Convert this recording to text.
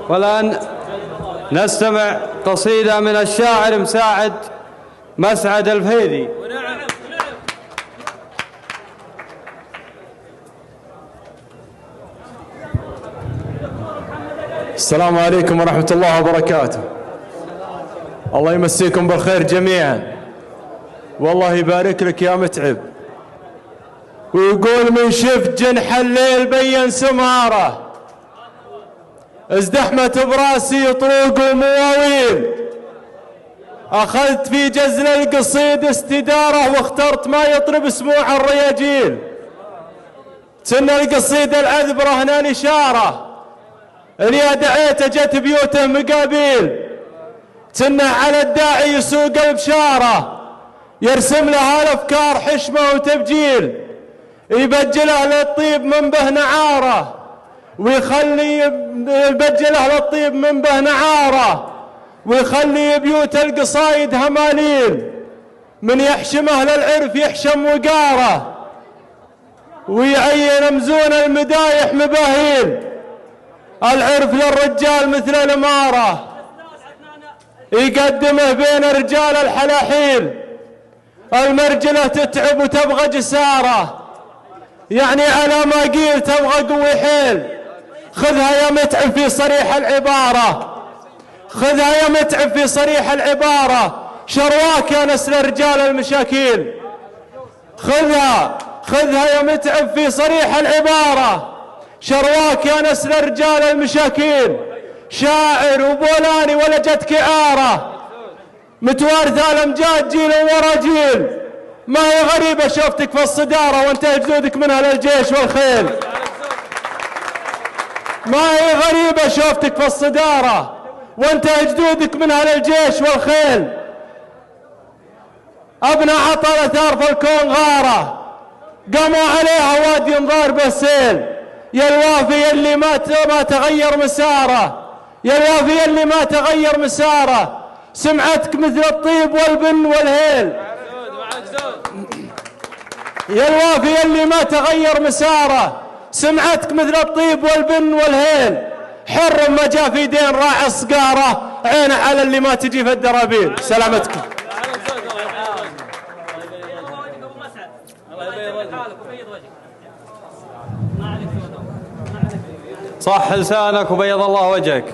والآن نستمع قصيدة من الشاعر مسعد الفهيدي. السلام عليكم ورحمة الله وبركاته. الله يمسيكم بالخير جميعا، والله يبارك لك يا متعب. ويقول من شفت جنح الليل بين سماره، ازدحمت براسي طروق ومواويل، اخذت في جزل القصيد استداره واخترت ما يطرب سموع الرياجيل. سن القصيد العذبره هنا الاشاره، اللي دعيته جت بيوته مقابيل. تنه على الداعي يسوق البشاره، يرسم له الافكار حشمه وتبجيل. يبجله للطيب من به نعاره، ويخلي يبجله للطيب من به نعاره، ويخلي بيوت القصايد هماليل. من يحشمه للعرف يحشم وقاره، ويعين مزون المدايح مباهيل. العرف للرجال مثل الاماره، يقدمه بين رجال الحلاحيل. المرجله تتعب وتبغى جساره، يعني على ما قيل تبغى قوي حيل. خذها يا متعب في صريح العباره، خذها يا متعب في صريح العباره، شرواك يا نسل رجال المشاكيل. خذها يا متعب في صريح العباره، شرواك يا نسل رجال المشاكيل. شاعر وبولاني ولا جتك إعارة، متوارثة الأمجاد جيل ورا جيل. ما هي غريبة شوفتك في الصدارة وانتهى جدودك منها للجيش والخيل. ما هي غريبة شوفتك في الصدارة وانتهى جدودك منها للجيش والخيل. ابنى عطل ثار الكون غارة، قاموا عليها وادي انظار بالسيل. يا الوافي اللي ما تغير مساره، يا الوافي اللي ما تغير مساره، سمعتك مثل الطيب والبن والهيل. يا الوافي اللي ما تغير مساره، سمعتك مثل الطيب والبن والهيل. حر ما جاء في دين راعي الصقاره، عينه على اللي ما تجي في الدرابيل. سلامتكم. صح لسانك وبيض الله وجهك.